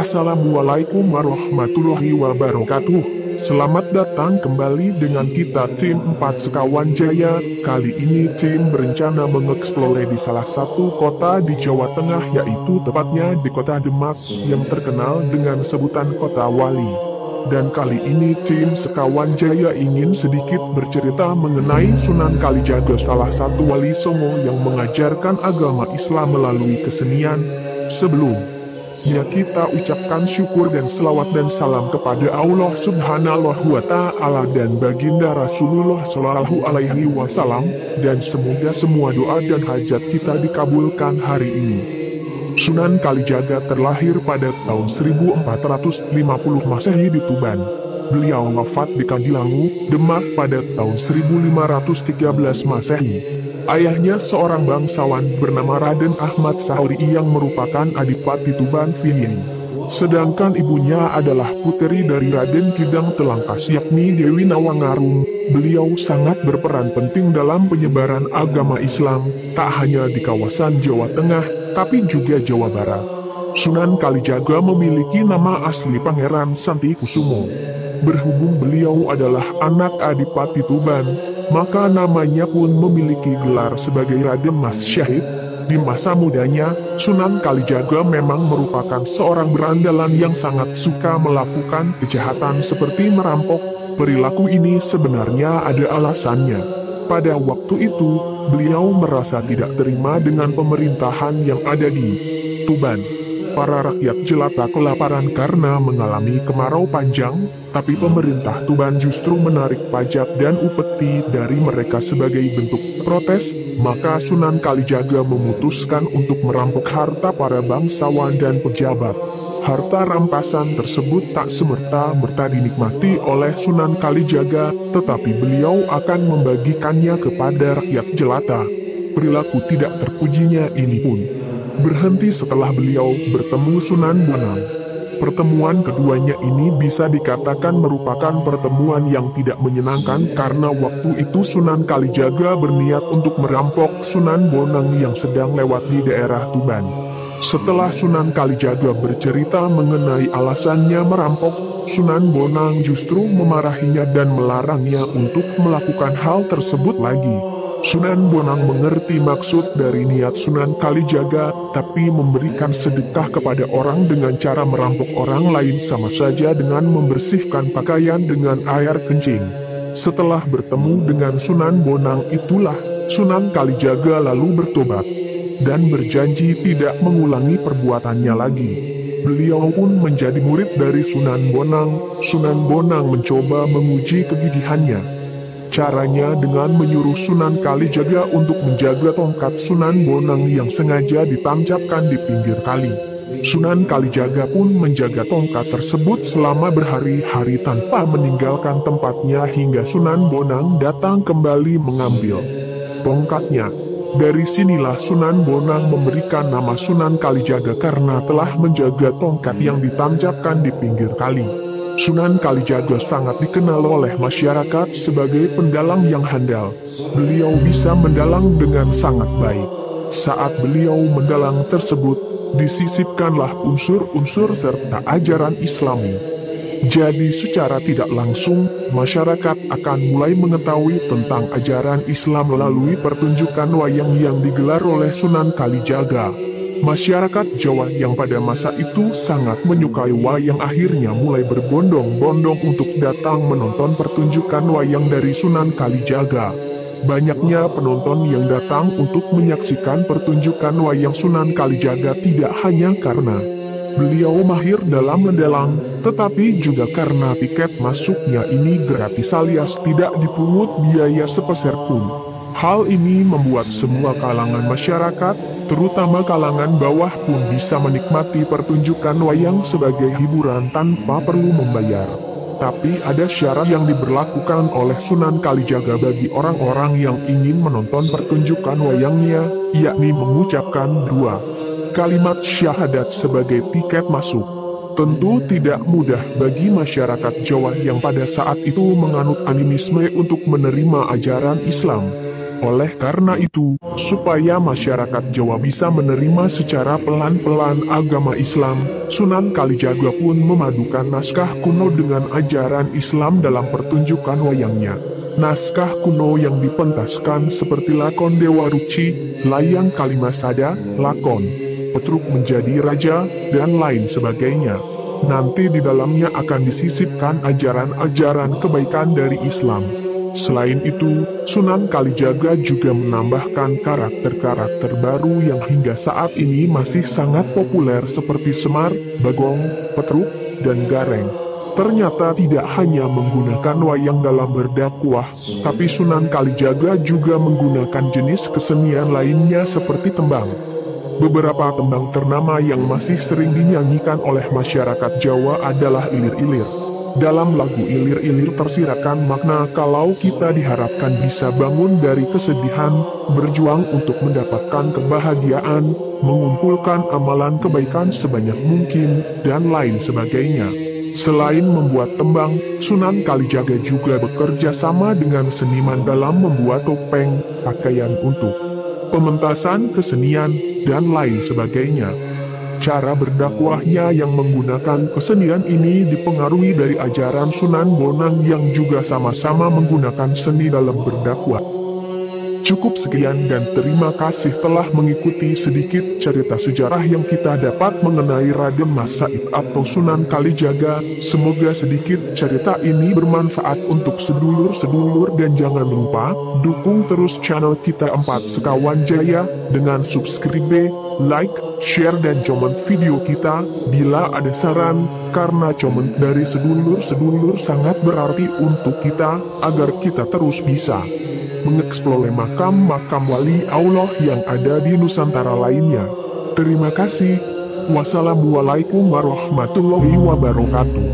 Assalamualaikum warahmatullahi wabarakatuh. Selamat datang kembali dengan kita tim 4 Sekawan Jaya. Kali ini tim berencana mengeksplore di salah satu kota di Jawa Tengah, yaitu tepatnya di kota Demak yang terkenal dengan sebutan Kota Wali. Dan kali ini tim Sekawan Jaya ingin sedikit bercerita mengenai Sunan Kalijaga, salah satu wali Songo yang mengajarkan agama Islam melalui kesenian. Sebelumnya kita ucapkan syukur dan selawat dan salam kepada Allah Subhanahu wa Ta'ala dan baginda Rasulullah Shallallahu Alaihi Wasallam, dan semoga semua doa dan hajat kita dikabulkan hari ini. Sunan Kalijaga terlahir pada tahun 1450 Masehi di Tuban. Beliau wafat di Kandilangu, Demak pada tahun 1513 Masehi. Ayahnya seorang bangsawan bernama Raden Ahmad Sauri yang merupakan Adipati Tuban Vihini. Sedangkan ibunya adalah puteri dari Raden Kidang Telangkas yakni Dewi Nawangarung. Beliau sangat berperan penting dalam penyebaran agama Islam, tak hanya di kawasan Jawa Tengah, tapi juga Jawa Barat. Sunan Kalijaga memiliki nama asli Pangeran Santi Kusumo. Berhubung beliau adalah anak Adipati Tuban, maka namanya pun memiliki gelar sebagai Raden Mas Syahid. Di masa mudanya, Sunan Kalijaga memang merupakan seorang berandalan yang sangat suka melakukan kejahatan seperti merampok. Perilaku ini sebenarnya ada alasannya. Pada waktu itu, beliau merasa tidak terima dengan pemerintahan yang ada di Tuban. Para rakyat jelata kelaparan karena mengalami kemarau panjang, tapi pemerintah Tuban justru menarik pajak dan upeti dari mereka sebagai bentuk protes, maka Sunan Kalijaga memutuskan untuk merampok harta para bangsawan dan pejabat. Harta rampasan tersebut tak semerta-merta dinikmati oleh Sunan Kalijaga, tetapi beliau akan membagikannya kepada rakyat jelata. Perilaku tidak terpujinya ini pun berhenti setelah beliau bertemu Sunan Bonang. Pertemuan keduanya ini bisa dikatakan merupakan pertemuan yang tidak menyenangkan karena waktu itu Sunan Kalijaga berniat untuk merampok Sunan Bonang yang sedang lewat di daerah Tuban. Setelah Sunan Kalijaga bercerita mengenai alasannya merampok, Sunan Bonang justru memarahinya dan melarangnya untuk melakukan hal tersebut lagi. Sunan Bonang mengerti maksud dari niat Sunan Kalijaga, tapi memberikan sedekah kepada orang dengan cara merampok orang lain sama saja dengan membersihkan pakaian dengan air kencing. Setelah bertemu dengan Sunan Bonang itulah, Sunan Kalijaga lalu bertobat dan berjanji tidak mengulangi perbuatannya lagi. Beliau pun menjadi murid dari Sunan Bonang. Sunan Bonang mencoba menguji kegigihannya. Caranya dengan menyuruh Sunan Kalijaga untuk menjaga tongkat Sunan Bonang yang sengaja ditancapkan di pinggir kali. Sunan Kalijaga pun menjaga tongkat tersebut selama berhari-hari tanpa meninggalkan tempatnya hingga Sunan Bonang datang kembali mengambil tongkatnya. Dari sinilah Sunan Bonang memberikan nama Sunan Kalijaga karena telah menjaga tongkat yang ditancapkan di pinggir kali. Sunan Kalijaga sangat dikenal oleh masyarakat sebagai pendalang yang handal. Beliau bisa mendalang dengan sangat baik. Saat beliau mendalang tersebut, disisipkanlah unsur-unsur serta ajaran Islami. Jadi secara tidak langsung, masyarakat akan mulai mengetahui tentang ajaran Islam melalui pertunjukan wayang yang digelar oleh Sunan Kalijaga. Masyarakat Jawa yang pada masa itu sangat menyukai wayang akhirnya mulai berbondong-bondong untuk datang menonton pertunjukan wayang dari Sunan Kalijaga. Banyaknya penonton yang datang untuk menyaksikan pertunjukan wayang Sunan Kalijaga tidak hanya karena beliau mahir dalam mendalang, tetapi juga karena tiket masuknya ini gratis alias tidak dipungut biaya sepeser pun. Hal ini membuat semua kalangan masyarakat, terutama kalangan bawah pun bisa menikmati pertunjukan wayang sebagai hiburan tanpa perlu membayar. Tapi ada syarat yang diberlakukan oleh Sunan Kalijaga bagi orang-orang yang ingin menonton pertunjukan wayangnya, yakni mengucapkan 2 kalimat syahadat sebagai tiket masuk. Tentu tidak mudah bagi masyarakat Jawa yang pada saat itu menganut animisme untuk menerima ajaran Islam. Oleh karena itu, supaya masyarakat Jawa bisa menerima secara pelan-pelan agama Islam, Sunan Kalijaga pun memadukan naskah kuno dengan ajaran Islam dalam pertunjukan wayangnya. Naskah kuno yang dipentaskan seperti lakon Dewa Ruci, Layang Kalimasada, lakon Petruk Menjadi Raja, dan lain sebagainya. Nanti di dalamnya akan disisipkan ajaran-ajaran kebaikan dari Islam. Selain itu, Sunan Kalijaga juga menambahkan karakter-karakter baru yang hingga saat ini masih sangat populer seperti Semar, Bagong, Petruk, dan Gareng. Ternyata tidak hanya menggunakan wayang dalam berdakwah, tapi Sunan Kalijaga juga menggunakan jenis kesenian lainnya seperti tembang. Beberapa tembang ternama yang masih sering dinyanyikan oleh masyarakat Jawa adalah ilir-ilir. Dalam lagu ilir-ilir tersiratkan makna kalau kita diharapkan bisa bangun dari kesedihan, berjuang untuk mendapatkan kebahagiaan, mengumpulkan amalan kebaikan sebanyak mungkin, dan lain sebagainya. Selain membuat tembang, Sunan Kalijaga juga bekerja sama dengan seniman dalam membuat topeng, pakaian untuk pementasan kesenian, dan lain sebagainya. Cara berdakwahnya yang menggunakan kesenian ini dipengaruhi dari ajaran Sunan Bonang yang juga sama-sama menggunakan seni dalam berdakwah. Cukup sekian dan terima kasih telah mengikuti sedikit cerita sejarah yang kita dapat mengenai Raden Mas Said atau Sunan Kalijaga. Semoga sedikit cerita ini bermanfaat untuk sedulur-sedulur dan jangan lupa dukung terus channel kita 4 Sekawan Jaya dengan subscribe, like, share dan comment video kita. Bila ada saran, karena comment dari sedulur-sedulur sangat berarti untuk kita agar kita terus bisa mengeksplor makam-makam wali Allah yang ada di Nusantara lainnya. Terima kasih. Wassalamualaikum warahmatullahi wabarakatuh.